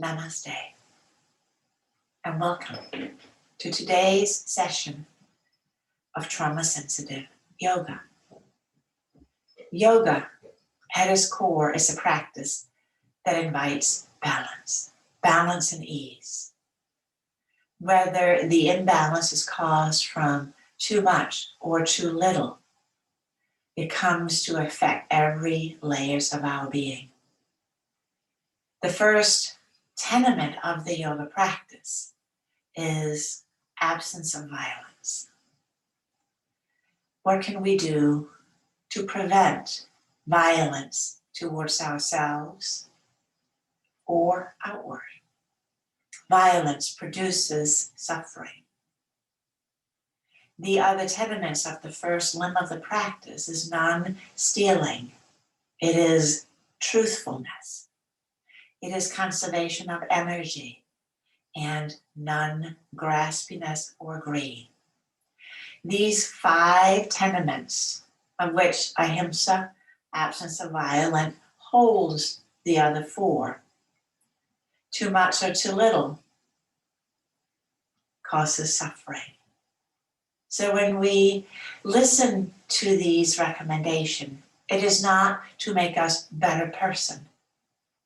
Namaste, and welcome to today's session of trauma-sensitive yoga. Yoga, at its core, is a practice that invites balance and ease. Whether the imbalance is caused from too much or too little, it comes to affect every layers of our being. The first tenement of the yoga practice is absence of violence. What can we do to prevent violence towards ourselves or outward? Violence produces suffering. The other tenets of the first limb of the practice is non-stealing. It is truthfulness. It is conservation of energy and non-graspiness or greed. These 5 tenements, of which ahimsa, absence of violence, holds the other 4. Too much or too little causes suffering. So when we listen to these recommendations, it is not to make us a better person.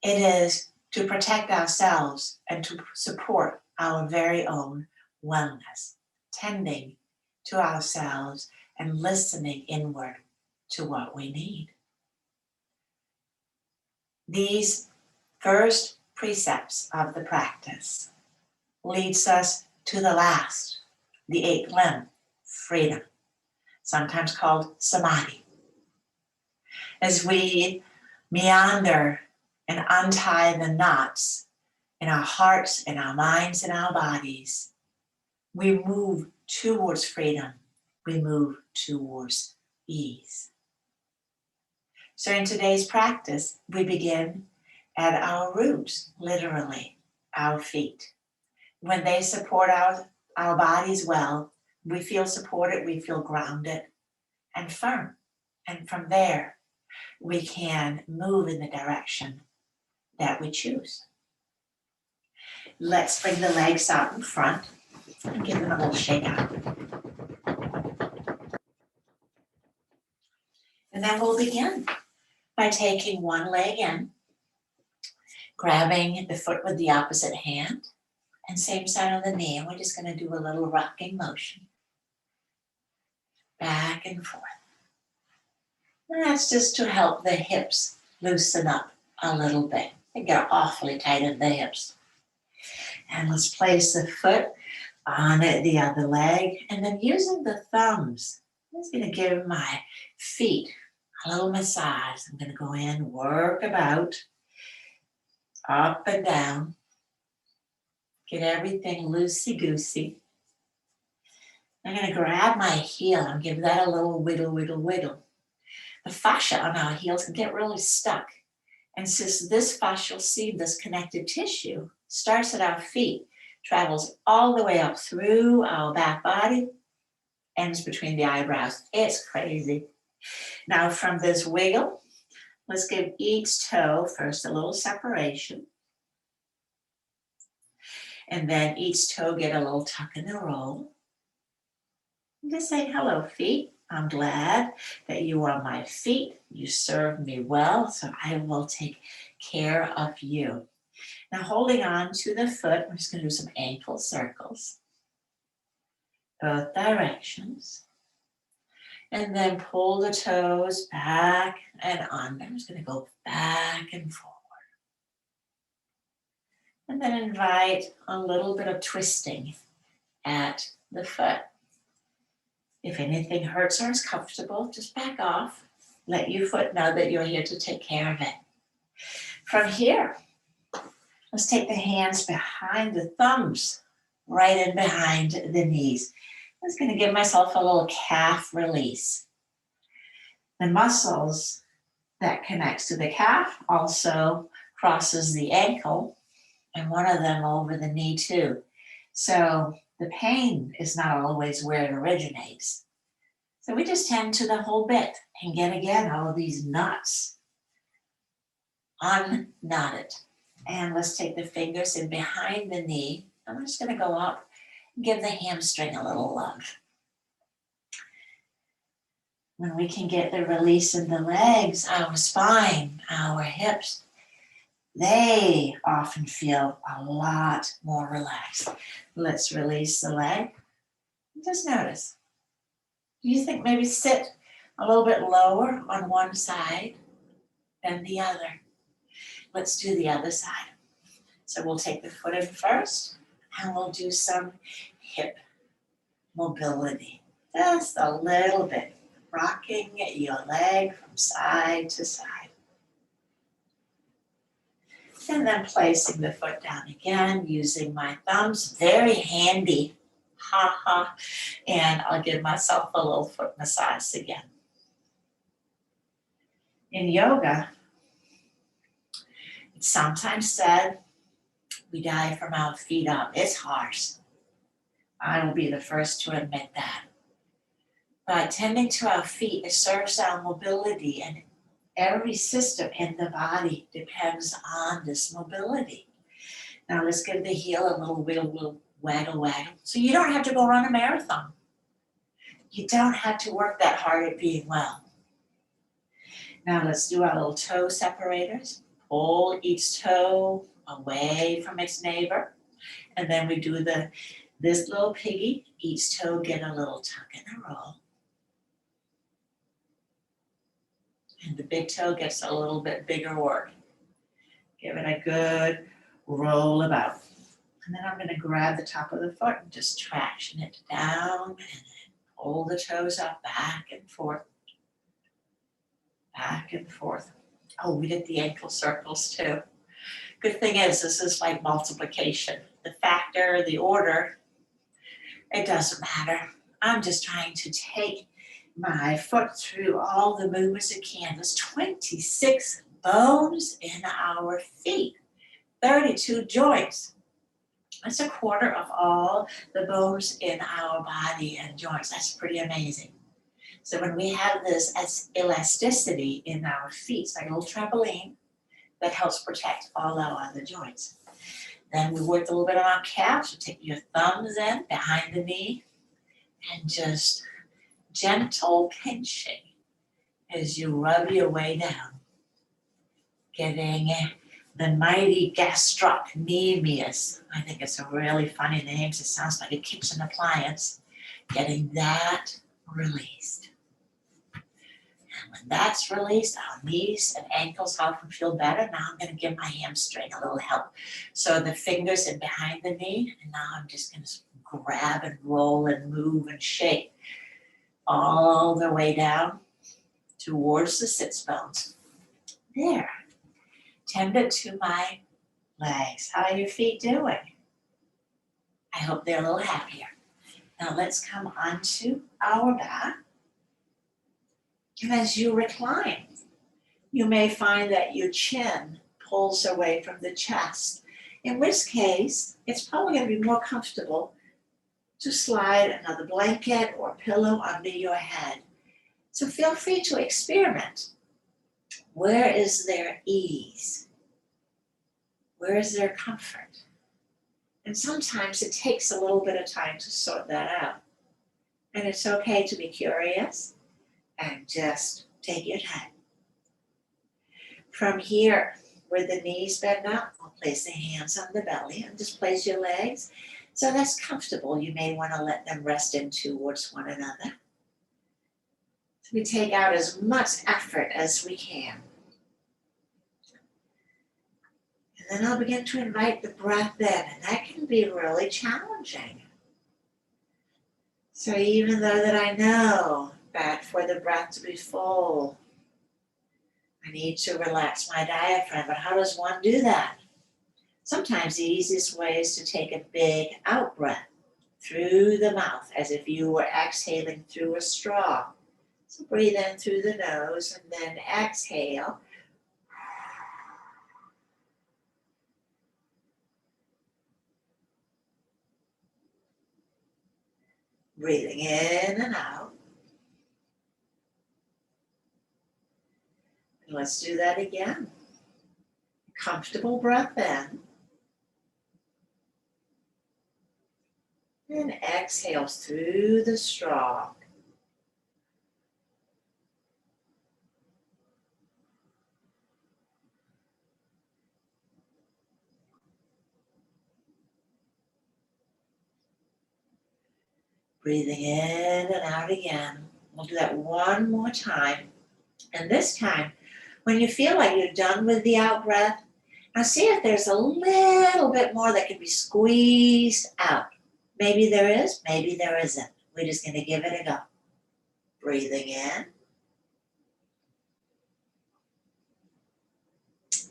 It is to protect ourselves and to support our very own wellness, tending to ourselves and listening inward to what we need. These first precepts of the practice leads us to the last, the 8th limb, freedom, sometimes called samadhi. As we meander and untie the knots in our hearts, in our minds, in our bodies, we move towards freedom. We move towards ease. So in today's practice, we begin at our roots, literally, our feet. When they support our bodies well, we feel supported, we feel grounded and firm. And from there, we can move in the direction that we choose. Let's bring the legs out in front and give them a little shake out. And then we'll begin by taking one leg in, grabbing the foot with the opposite hand, and same side on the knee. And we're just going to do a little rocking motion. Back and forth. And that's just to help the hips loosen up a little bit. They get awfully tight in the hips. And let's place the foot on the other leg. And then using the thumbs, I'm just going to give my feet a little massage. I'm going to go in, work about, up and down. Get everything loosey-goosey. I'm going to grab my heel and give that a little wiggle, wiggle, wiggle. The fascia on our heels can get really stuck. And since this fascial seam, this connective tissue, starts at our feet, travels all the way up through our back body, ends between the eyebrows. It's crazy. Now from this wiggle, let's give each toe first a little separation. And then each toe get a little tuck and a roll. And just say, hello, feet. I'm glad that you are my feet. You serve me well, so I will take care of you. Now holding on to the foot, we're just going to do some ankle circles. Both directions. And then pull the toes back and under. I'm just going to go back and forward. And then invite a little bit of twisting at the foot. If anything hurts or is comfortable, just back off. Let your foot know that you're here to take care of it. From here, let's take the hands behind the thumbs, right in behind the knees. I'm just going to give myself a little calf release. The muscles that connects to the calf also crosses the ankle, and one of them over the knee too. So the pain is not always where it originates. So we just tend to the whole bit and get again all of these knots unknotted And let's take the fingers in behind the knee. And we're just going to go up and give the hamstring a little love. When we can get the release in the legs, our spine, our hips, they often feel a lot more relaxed. Let's release the leg. Just notice. Do you think maybe sit a little bit lower on one side than the other? Let's do the other side. So we'll take the foot in first and we'll do some hip mobility. Just a little bit. Rocking your leg from side to side. And then placing the foot down again, using my thumbs, very handy. Ha ha. And I'll give myself a little foot massage again. In yoga, it's sometimes said we die from our feet up. It's harsh. I will be the first to admit that. But tending to our feet, it serves our mobility, and every system in the body depends on this mobility. Now let's give the heel a little wiggle, waggle, waggle. So you don't have to go run a marathon. You don't have to work that hard at being well. Now let's do our little toe separators. Pull each toe away from its neighbor. And then we do this little piggy. Each toe get a little tuck and a roll. And the big toe gets a little bit bigger work. Give it a good roll about. And then I'm going to grab the top of the foot and just traction it down and then pull the toes up, back and forth. Back and forth. Oh, we did the ankle circles too. Good thing is, this is like multiplication. The factor, the order, it doesn't matter. I'm just trying to take my foot through all the movements it can. There's 26 bones in our feet, 32 joints. That's a quarter of all the bones in our body and joints. That's pretty amazing. So when we have this elasticity in our feet, it's like a little trampoline that helps protect all our other joints. Then we work a little bit on our calves. So take your thumbs in behind the knee and just gentle pinching as you rub your way down. Getting the mighty gastrocnemius. I think it's a really funny name. It sounds like a kitchen appliance. Getting that released. And when that's released, our knees and ankles often feel better. Now I'm going to give my hamstring a little help. So the fingers in behind the knee, and now I'm just going to grab and roll and move and shake all the way down towards the sits bones. There. Tender to my legs. How are your feet doing? I hope they're a little happier. Now let's come onto our back. And as you recline, you may find that your chin pulls away from the chest, in which case it's probably going to be more comfortable to slide another blanket or pillow under your head. So feel free to experiment. Where is there ease? Where is there comfort? And sometimes it takes a little bit of time to sort that out. And it's okay to be curious and just take your time. From here, where the knees bend up, I'll place the hands on the belly and just place your legs. So that's comfortable. You may want to let them rest in towards one another. So we take out as much effort as we can. And then I'll begin to invite the breath in, and that can be really challenging. So even though that I know that for the breath to be full, I need to relax my diaphragm, but how does one do that? Sometimes the easiest way is to take a big out breath through the mouth, as if you were exhaling through a straw. So breathe in through the nose and then exhale. Breathing in and out. And let's do that again. Comfortable breath in. And exhale through the straw. Breathing in and out again. We'll do that one more time. And this time, when you feel like you're done with the out breath, now see if there's a little bit more that can be squeezed out. Maybe there is, maybe there isn't. We're just going to give it a go. Breathing in.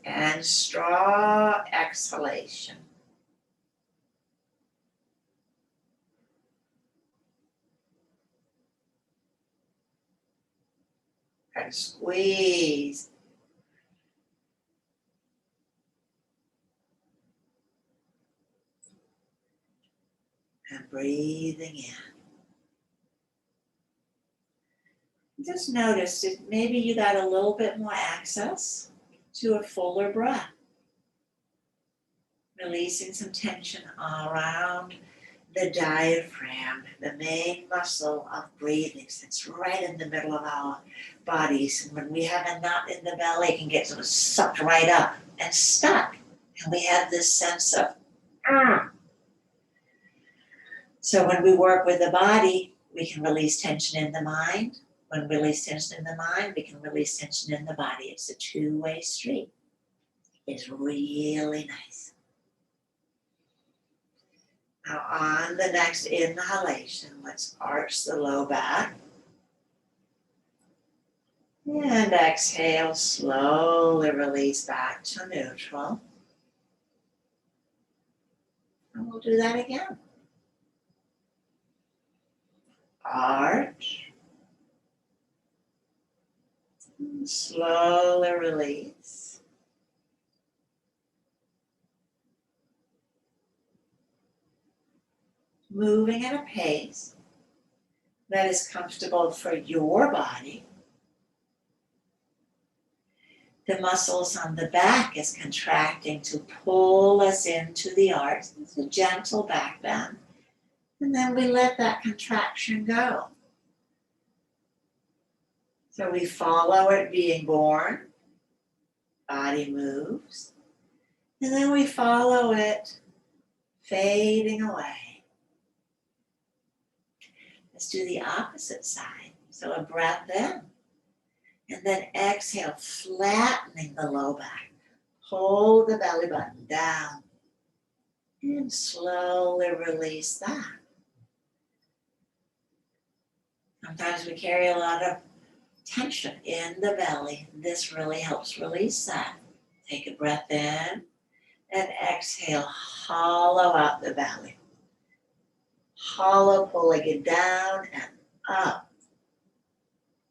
And straw exhalation. And squeeze. And breathing in. Just notice that maybe you got a little bit more access to a fuller breath. Releasing some tension around the diaphragm, the main muscle of breathing sits right in the middle of our bodies. And when we have a knot in the belly, it can get sort of sucked right up and stuck. And we have this sense of, So when we work with the body, we can release tension in the mind. When we release tension in the mind, we can release tension in the body. It's a two-way street. It's really nice. Now on the next inhalation, let's arch the low back. And exhale, slowly release back to neutral. And we'll do that again. Arch. And slowly release. Moving at a pace that is comfortable for your body. The muscles on the back is contracting to pull us into the arch. It's a gentle back bend. And then we let that contraction go. So we follow it being born. Body moves. And then we follow it fading away. Let's do the opposite side. So a breath in. And then exhale, flattening the low back. Hold the belly button down. And slowly release that. Sometimes we carry a lot of tension in the belly. This really helps release that. Take a breath in and exhale, hollow out the belly. Hollow, pulling it down and up.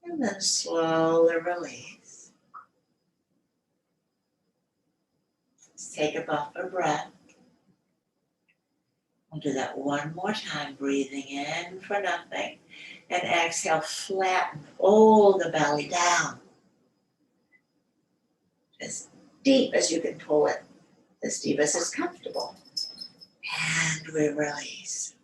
And then slowly release. Let's take a buffer breath. We'll do that one more time, breathing in for nothing. And exhale, flatten, pull the belly down. As deep as you can pull it, as deep as is comfortable. And we release.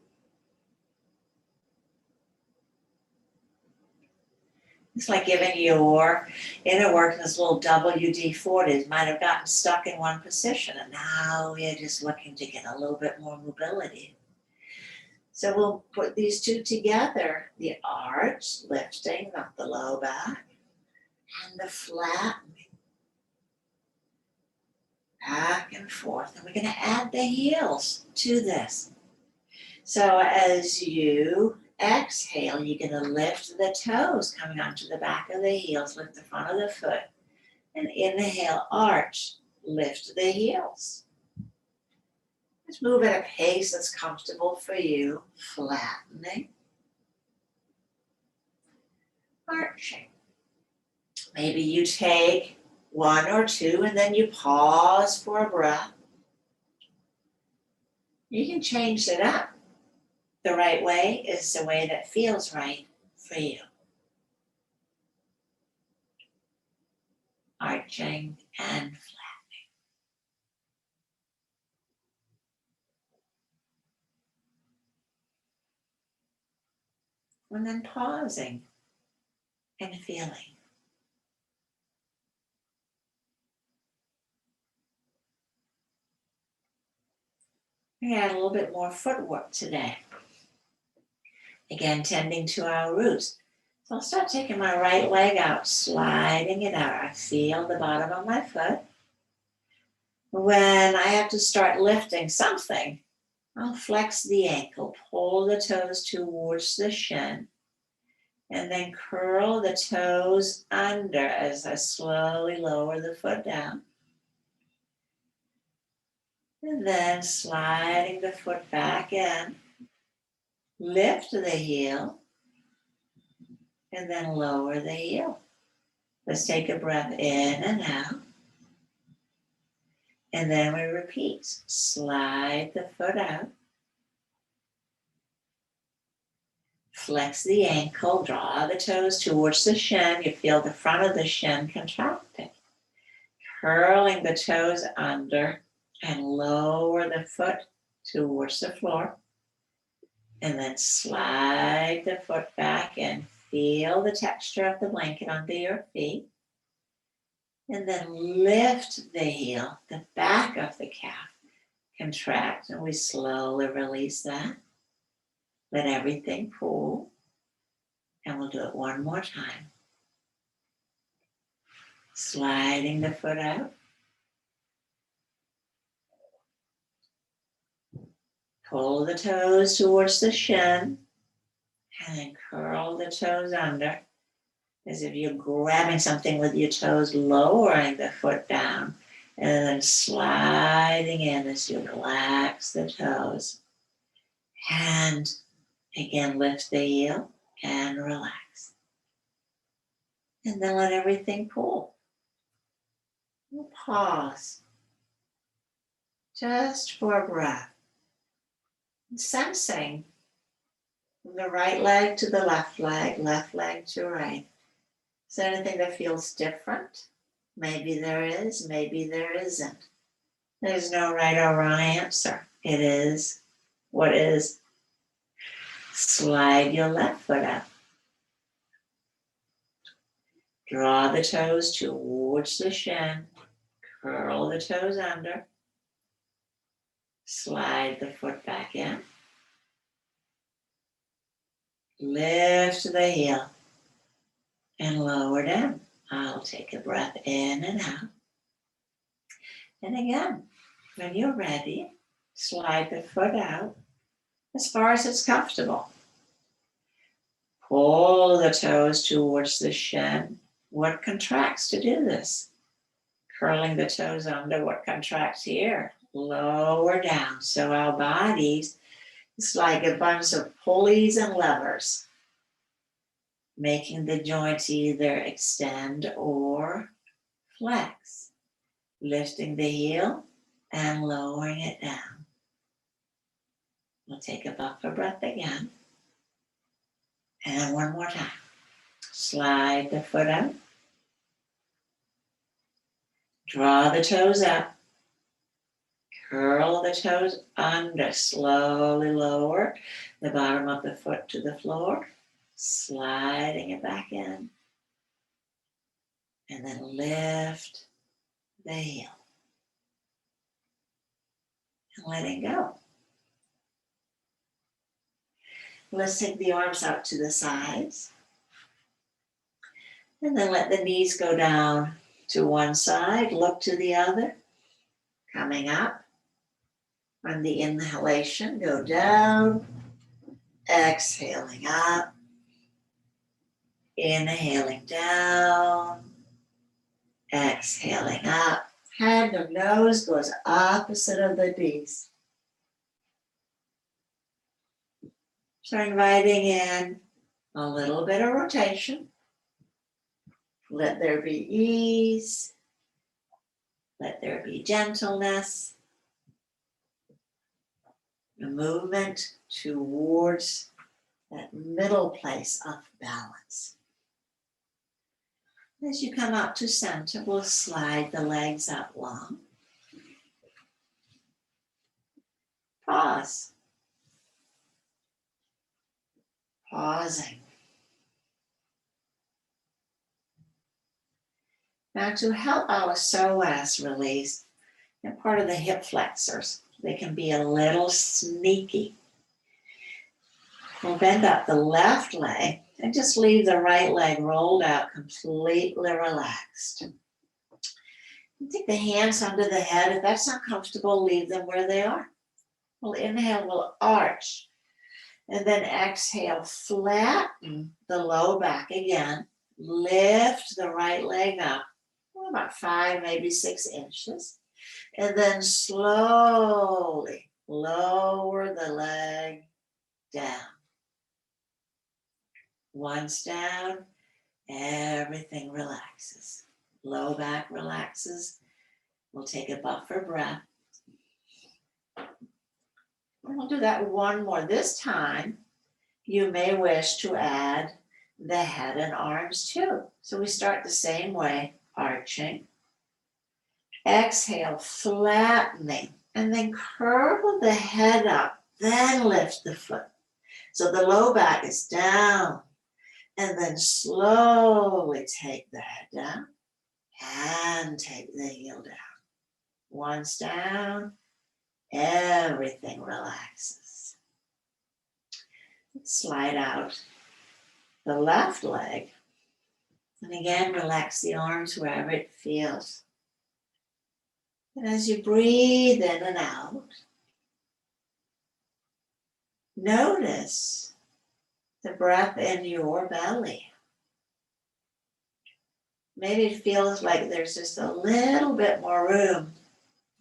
It's like giving your inner work this little WD-40. Might have gotten stuck in one position, and now we're just looking to get a little bit more mobility. So we'll put these two together, the arch, lifting up the low back, and the flattening. Back and forth. And we're going to add the heels to this. So as you exhale, you're going to lift the toes coming onto the back of the heels, lift the front of the foot, and inhale, arch, lift the heels. Just move at a pace that's comfortable for you, flattening, arching. Maybe you take one or two and then you pause for a breath. You can change it up. The right way is the way that feels right for you. Arching and flattening. And then pausing and feeling. We got a little bit more footwork today. Again, tending to our roots. So I'll start taking my right leg out, sliding it out. I feel the bottom of my foot. When I have to start lifting something, I'll flex the ankle, pull the toes towards the shin, and then curl the toes under as I slowly lower the foot down. And then sliding the foot back in, lift the heel, and then lower the heel. Let's take a breath in and out. And then we repeat. Slide the foot out. Flex the ankle, draw the toes towards the shin. You feel the front of the shin contracting. Curling the toes under and lower the foot towards the floor. And then slide the foot back and feel the texture of the blanket under your feet. And then lift the heel, the back of the calf. Contract, and we slowly release that. Let everything pull. And we'll do it one more time. Sliding the foot out. Pull the toes towards the shin. And then curl the toes under. As if you're grabbing something with your toes, lowering the foot down. And then sliding in as you relax the toes. And again, lift the heel and relax. And then let everything pull. We'll pause. Just for a breath. Sensing from the right leg to the left leg to right. Is there anything that feels different? Maybe there is, maybe there isn't. There's no right or wrong answer. It is what is. Slide your left foot up. Draw the toes towards the shin. Curl the toes under. Slide the foot back in. Lift the heel and lower down. I'll take a breath in and out. And again, when you're ready, slide the foot out as far as it's comfortable. Pull the toes towards the shin. What contracts to do this? Curling the toes under. What contracts here? Lower down. So our bodies, it's like a bunch of pulleys and levers, making the joints either extend or flex. Lifting the heel and lowering it down. We'll take a buffer breath again. And one more time. Slide the foot out. Draw the toes up. Curl the toes under. Slowly lower the bottom of the foot to the floor. Sliding it back in. And then lift the heel. And letting go. Let's take the arms out to the sides. And then let the knees go down to one side. Look to the other. Coming up. On the inhalation, go down. Exhaling up. Inhaling down. Exhaling up. Head or nose goes opposite of the knees. So inviting in a little bit of rotation. Let there be ease. Let there be gentleness. The movement towards that middle place of balance. As you come up to center, we'll slide the legs up long. Pause. Pausing. Now to help our psoas release, and part of the hip flexors, they can be a little sneaky. We'll bend up the left leg and just leave the right leg rolled out, completely relaxed. Take the hands under the head. If that's not comfortable, leave them where they are. We'll inhale, we'll arch. And then exhale, flatten the low back again. Lift the right leg up, about 5, maybe 6 inches. And then slowly lower the leg down. Once down, everything relaxes. Low back relaxes. We'll take a buffer breath. And we'll do that one more. This time, you may wish to add the head and arms too. So we start the same way, arching. Exhale, flattening, and then curl the head up, then lift the foot. So the low back is down, and then slowly take the head down and take the heel down. Once down, everything relaxes. Slide out the left leg. And again, relax the arms wherever it feels. And as you breathe in and out, notice the breath in your belly. Maybe it feels like there's just a little bit more room,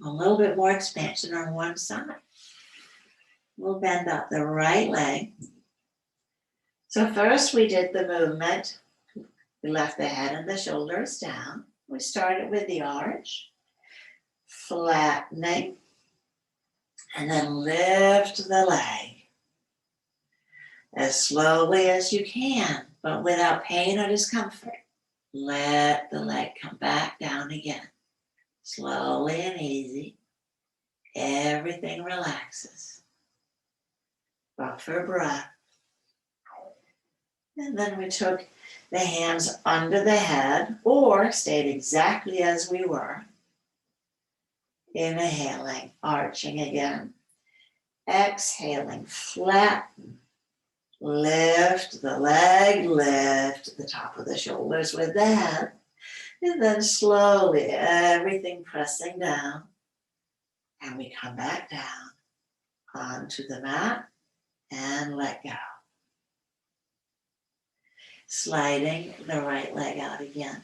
a little bit more expansion on one side. We'll bend up the right leg. So first we did the movement. We left the head and the shoulders down. We started with the arch, flattening, and then lift the leg as slowly as you can, but without pain or discomfort. Let the leg come back down again. Slowly and easy. Everything relaxes. Buffer breath. And then we took the hands under the head or stayed exactly as we were. Inhaling, arching again. Exhaling, flatten. Lift the leg, lift the top of the shoulders with the head. And then slowly, everything pressing down. And we come back down onto the mat and let go. Sliding the right leg out again.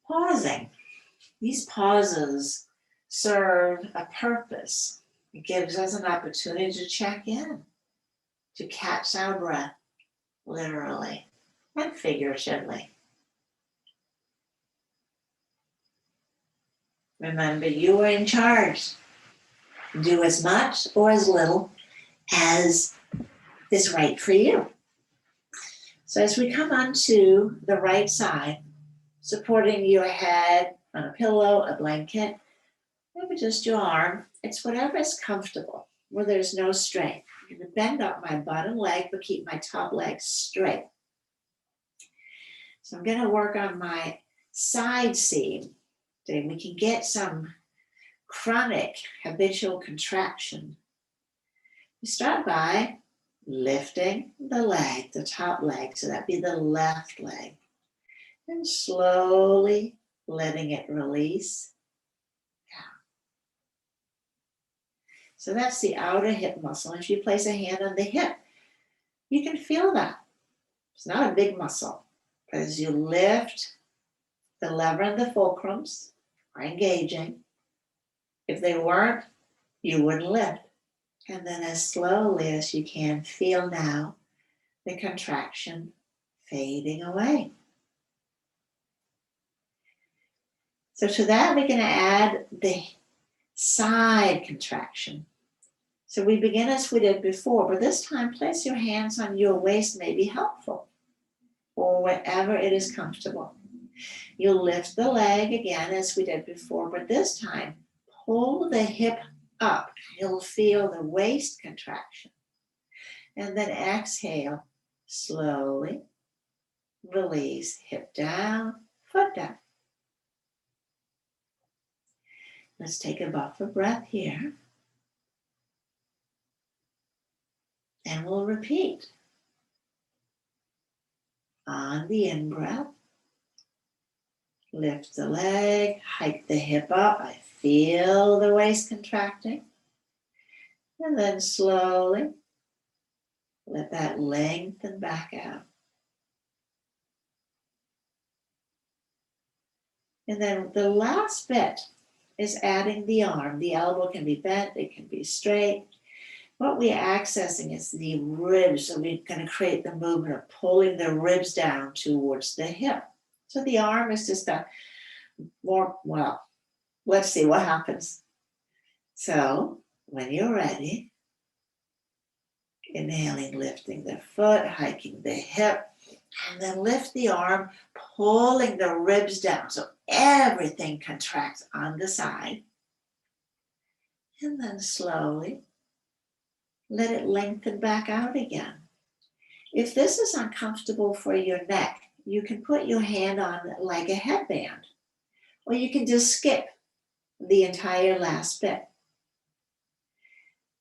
Pausing. These pauses serve a purpose. It gives us an opportunity to check in, to catch our breath, literally and figuratively. Remember, you are in charge. Do as much or as little as is right for you. So as we come onto the right side, supporting your head on a pillow, a blanket, maybe just your arm, it's whatever is comfortable, where there's no strain. I'm going to bend up my bottom leg, but keep my top leg straight. So I'm going to work on my side seam. Then we can get some chronic habitual contraction. We start by lifting the leg, the top leg, so that'd be the left leg. And slowly letting it release down. So that's the outer hip muscle. If you place a hand on the hip, you can feel that. It's not a big muscle. As you lift, the lever and the fulcrums are engaging. If they weren't, you wouldn't lift. And then as slowly as you can, feel now the contraction fading away. So to that, we're going to add the side contraction. So we begin as we did before, but this time place your hands on your waist may be helpful, or wherever it is comfortable. You'll lift the leg again as we did before, but this time pull the hip up. You'll feel the waist contraction. And then exhale slowly, release, hip down, foot down. Let's take a buffer breath here. And we'll repeat. On the in-breath, lift the leg, hike the hip up. I feel the waist contracting. And then slowly let that lengthen back out. And then the last bit is adding the arm. The elbow can be bent, it can be straight. What we're accessing is the ribs. So we're going to create the movement of pulling the ribs down towards the hip. So the arm is just a more, well, let's see what happens. So when you're ready, inhaling, lifting the foot, hiking the hip, and then lift the arm, pulling the ribs down. So everything contracts on the side. And then slowly let it lengthen back out again. If this is uncomfortable for your neck, you can put your hand on it like a headband, or you can just skip the entire last bit.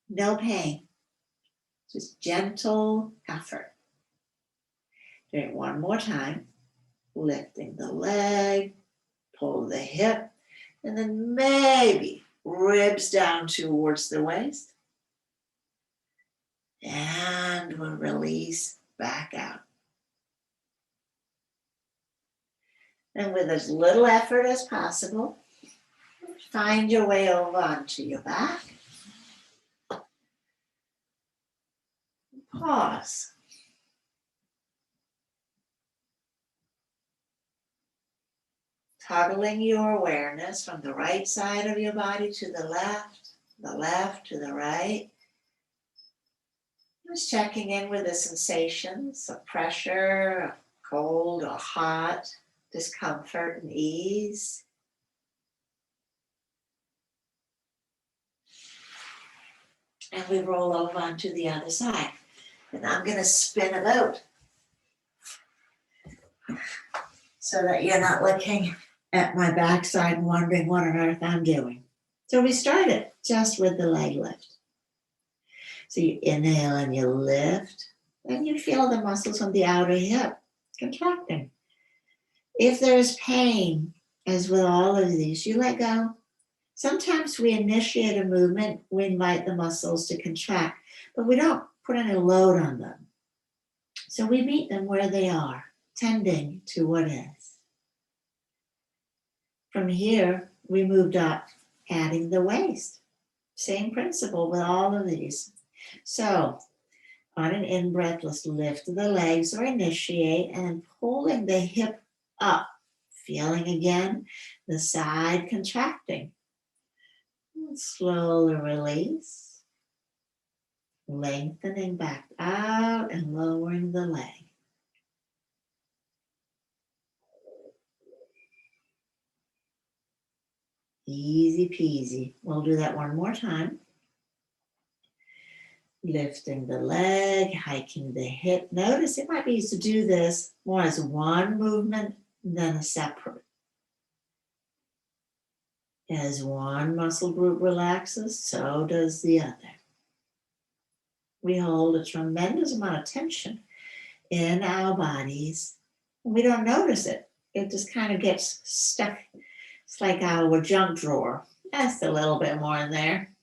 No pain, just gentle effort. Do it one more time, lifting the leg, pull the hip, and then maybe ribs down towards the waist. And we'll release back out. And with as little effort as possible, find your way over onto your back. Pause. Toggling your awareness from the right side of your body to the left to the right. Just checking in with the sensations of pressure, cold or hot, discomfort and ease. And we roll over onto the other side. And I'm going to spin about so that you're not looking at my backside and wondering what on earth I'm doing. So we started just with the leg lift. So you inhale and you lift, and you feel the muscles on the outer hip contracting. If there's pain, as with all of these, you let go. Sometimes we initiate a movement, we invite the muscles to contract, but we don't put any load on them. So we meet them where they are, tending to what is. From here, we moved up, adding the waist. Same principle with all of these. So on an in-breath, let's lift the legs or initiate and pulling the hip up. Feeling again the side contracting. And slowly release. Lengthening back out and lowering the leg. Easy peasy. We'll do that one more time. Lifting the leg, hiking the hip. Notice it might be easy to do this more as one movement than a separate. As one muscle group relaxes, so does the other. We hold a tremendous amount of tension in our bodies, and we don't notice it. It just kind of gets stuck. It's like our junk drawer. That's a little bit more in there.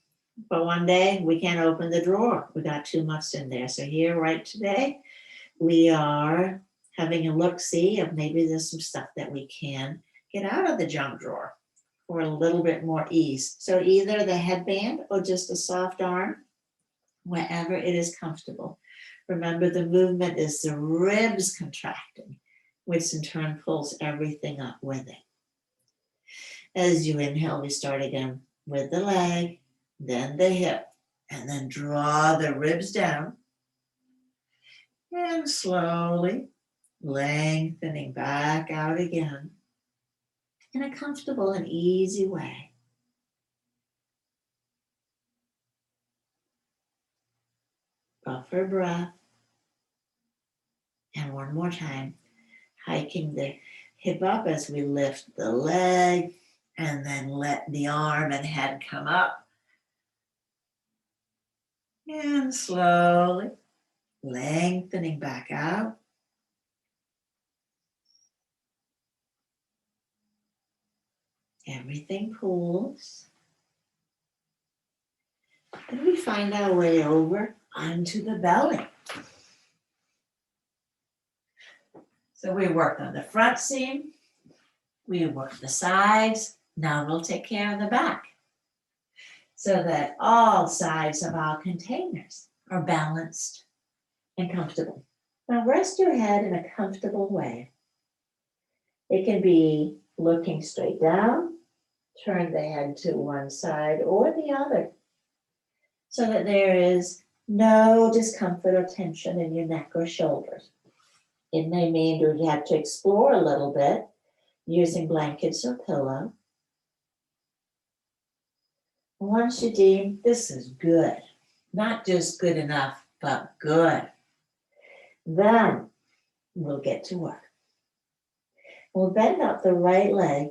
But one day we can't open the drawer. We got too much in there. So here, right today, we are having a look-see of maybe there's some stuff that we can get out of the junk drawer for a little bit more ease. So either the headband or just a soft arm, wherever it is comfortable. Remember, the movement is the ribs contracting, which in turn pulls everything up with it. As you inhale, we start again with the leg, then the hip, and then draw the ribs down. And slowly lengthening back out again in a comfortable and easy way. Buffer breath. And one more time, hiking the hip up as we lift the leg, and then let the arm and head come up. And slowly lengthening back out. Everything pulls. And we find our way over onto the belly. So we worked on the front seam, we worked the sides, now we'll take care of the back so that all sides of our containers are balanced and comfortable. Now rest your head in a comfortable way. It can be looking straight down, turn the head to one side or the other so that there is no discomfort or tension in your neck or shoulders. It may mean you have to explore a little bit using blankets or pillow. Once you deem this is good, not just good enough, but good, then we'll get to work. We'll bend up the right leg,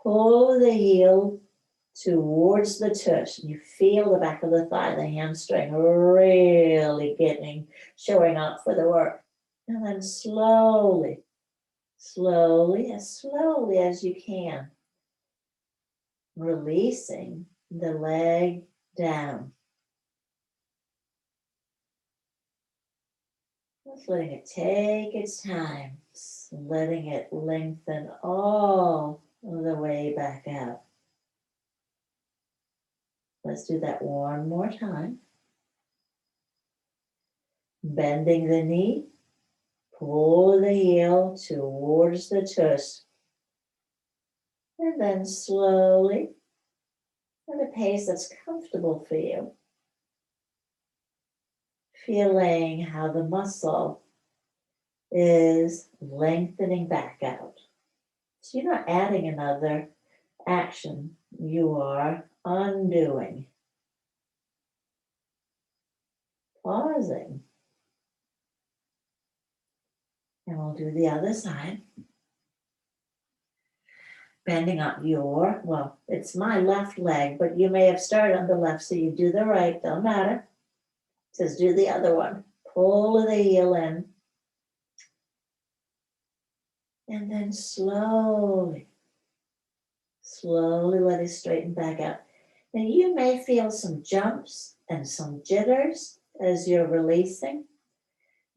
pull the heel towards the tush. You feel the back of the thigh, the hamstring really showing up for the work. And then slowly as you can, releasing the leg down. Just letting it take its time, letting it lengthen all the way back out. Let's do that one more time. Bending the knee, pull the heel towards the tush. And then slowly, at a pace that's comfortable for you, feeling how the muscle is lengthening back out. So you're not adding another action, you are undoing. Pausing. And we'll do the other side. Bending up it's my left leg, but you may have started on the left, so you do the right, don't matter. It says do the other one. Pull the heel in. And then slowly let it straighten back out. Now you may feel some jumps and some jitters as you're releasing.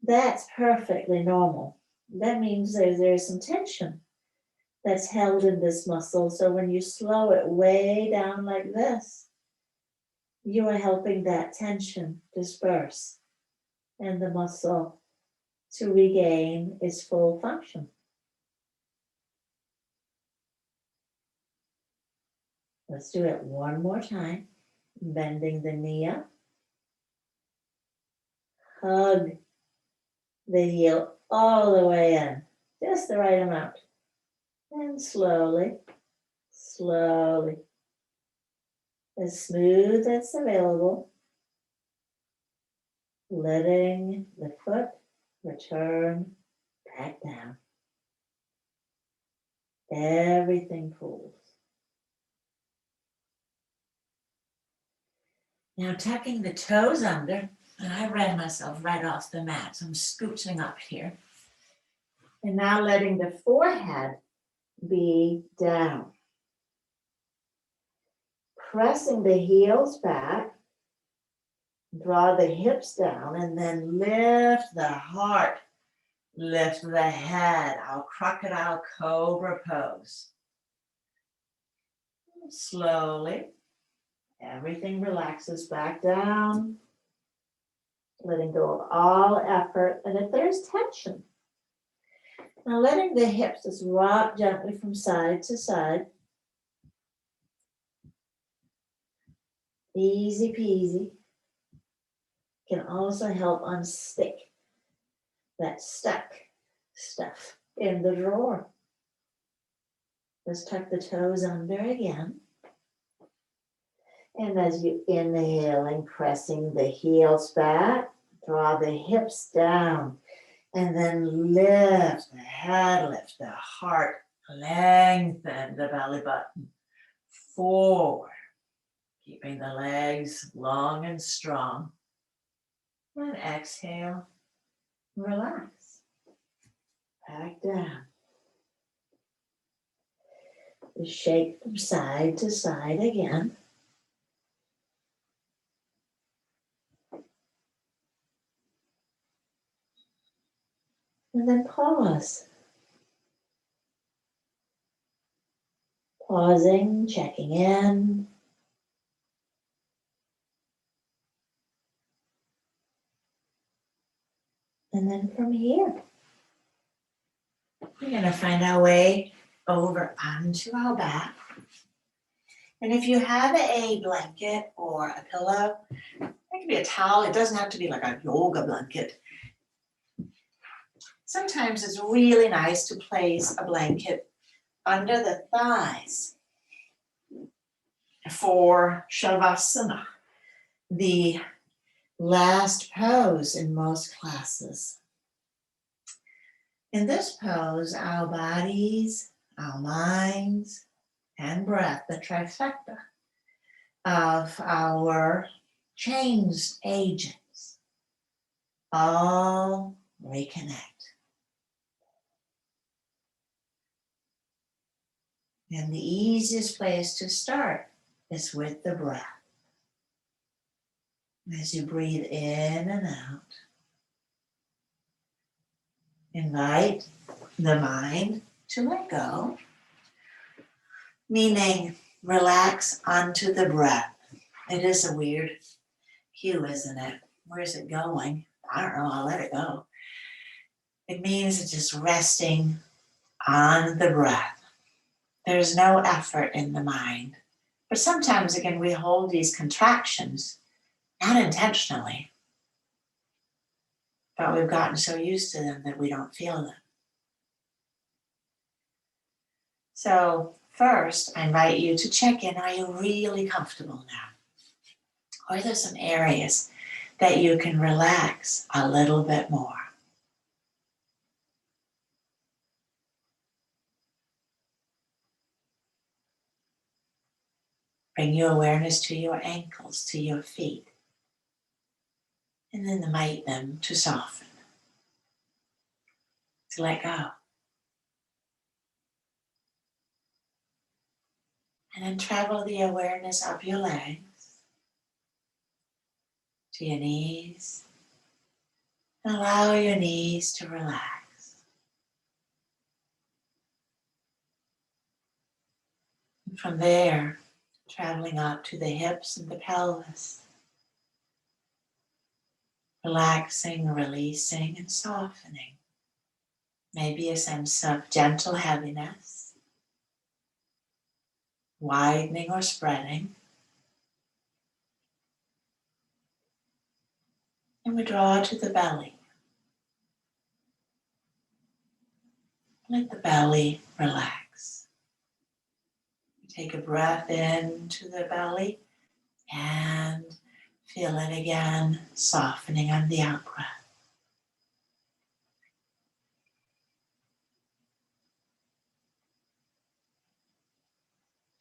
That's perfectly normal. That means there's some tension that's held in this muscle. So when you slow it way down like this, you are helping that tension disperse and the muscle to regain its full function. Let's do it one more time. Bending the knee up. Hug the heel all the way in, just the right amount. And slowly, as smooth as available, letting the foot return back down. Everything pulls. Now tucking the toes under, and I ran myself right off the mat, so I'm scooching up here. And now letting the forehead be down. Pressing the heels back, draw the hips down, and then lift the heart, lift the head, our crocodile cobra pose. Slowly, everything relaxes back down, letting go of all effort. And if there's tension, now letting the hips just rock gently from side to side. Easy peasy. Can also help unstick that stuck stuff in the drawer. Let's tuck the toes under again. And as you inhaling, pressing the heels back, draw the hips down. And then lift the head, lift the heart, lengthen the belly button forward, keeping the legs long and strong. And exhale, relax. Back down. Shake from side to side again. And then pause. Pausing, checking in. And then from here, we're going to find our way over onto our back. And if you have a blanket or a pillow, it can be a towel. It doesn't have to be like a yoga blanket. Sometimes it's really nice to place a blanket under the thighs for Shavasana, the last pose in most classes. In this pose, our bodies, our minds, and breath, the trifecta of our changed agents, all reconnect. And the easiest place to start is with the breath. As you breathe in and out, invite the mind to let go, meaning relax onto the breath. It is a weird cue, isn't it? Where's it going? I don't know, I'll let it go. It means it's just resting on the breath. There's no effort in the mind. But sometimes, again, we hold these contractions unintentionally, but we've gotten so used to them that we don't feel them. So first, I invite you to check in. Are you really comfortable now? Or are there some areas that you can relax a little bit more? Bring your awareness to your ankles, to your feet, and then invite them to soften, to let go. And then travel the awareness up your legs to your knees. And allow your knees to relax. And from there, traveling up to the hips and the pelvis. Relaxing, releasing, and softening. Maybe a sense of gentle heaviness, widening or spreading. And we draw to the belly. Let the belly relax. Take a breath into the belly and feel it again, softening on the out breath.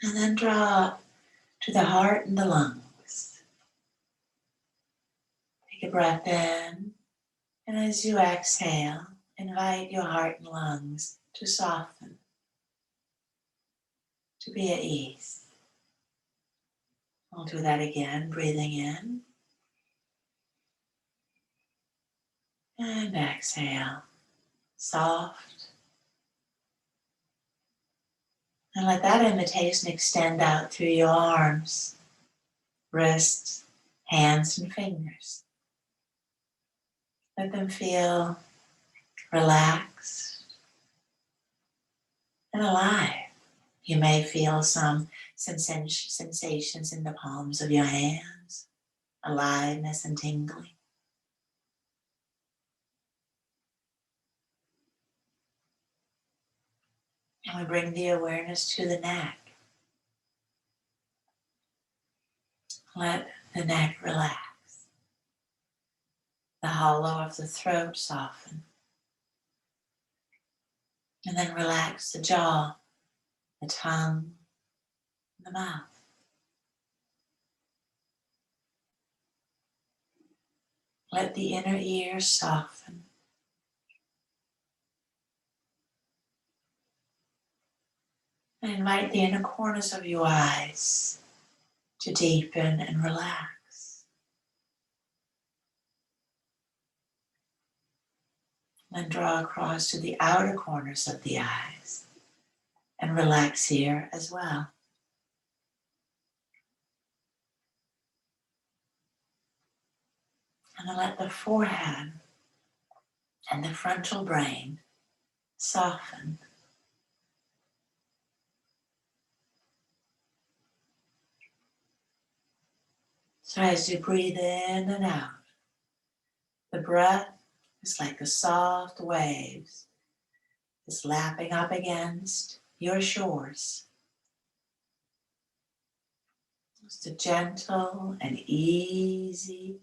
And then draw up to the heart and the lungs. Take a breath in, and as you exhale, invite your heart and lungs to soften, to be at ease. I'll do that again, breathing in and exhale, soft. And let that invitation extend out through your arms, wrists, hands, and fingers. Let them feel relaxed and alive. You may feel some sensations in the palms of your hands, aliveness and tingling. And we bring the awareness to the neck. Let the neck relax. The hollow of the throat soften. And then relax the jaw, the tongue, the mouth. Let the inner ear soften. And invite the inner corners of your eyes to deepen and relax. Then draw across to the outer corners of the eyes and relax here as well. And then let the forehead and the frontal brain soften. So as you breathe in and out, the breath is like the soft waves is lapping up against your shores. Just a gentle and easy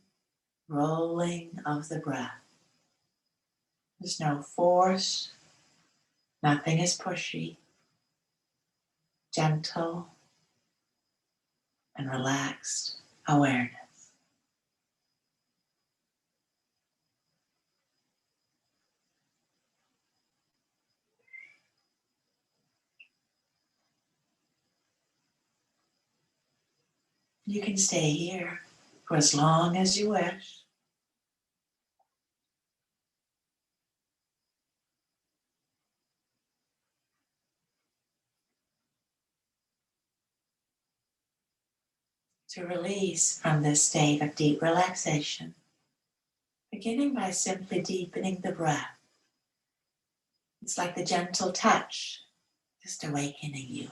rolling of the breath. There's no force, nothing is pushy, gentle and relaxed awareness. You can stay here for as long as you wish. To release from this state of deep relaxation, beginning by simply deepening the breath. It's like the gentle touch, just awakening you.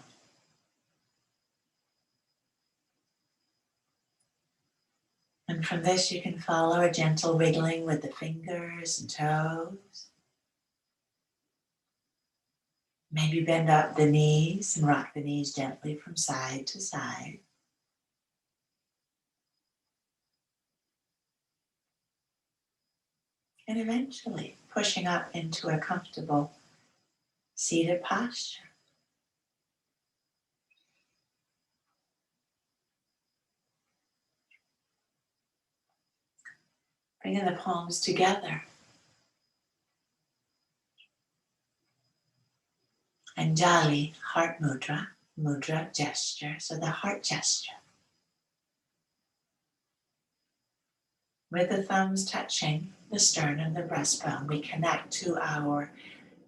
And from this you can follow a gentle wiggling with the fingers and toes. Maybe bend up the knees and rock the knees gently from side to side. And eventually pushing up into a comfortable seated posture. Bringing the palms together. Anjali, heart mudra, mudra gesture, so the heart gesture. With the thumbs touching the sternum, the breastbone, we connect to our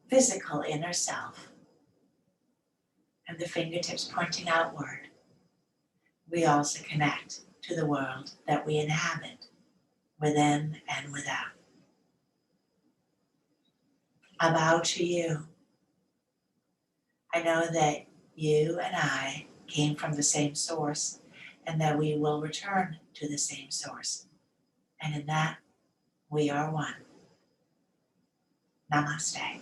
physical inner self. And the fingertips pointing outward, we also connect to the world that we inhabit, within and without. I bow to you. I know that you and I came from the same source and that we will return to the same source. And in that, we are one. Namaste.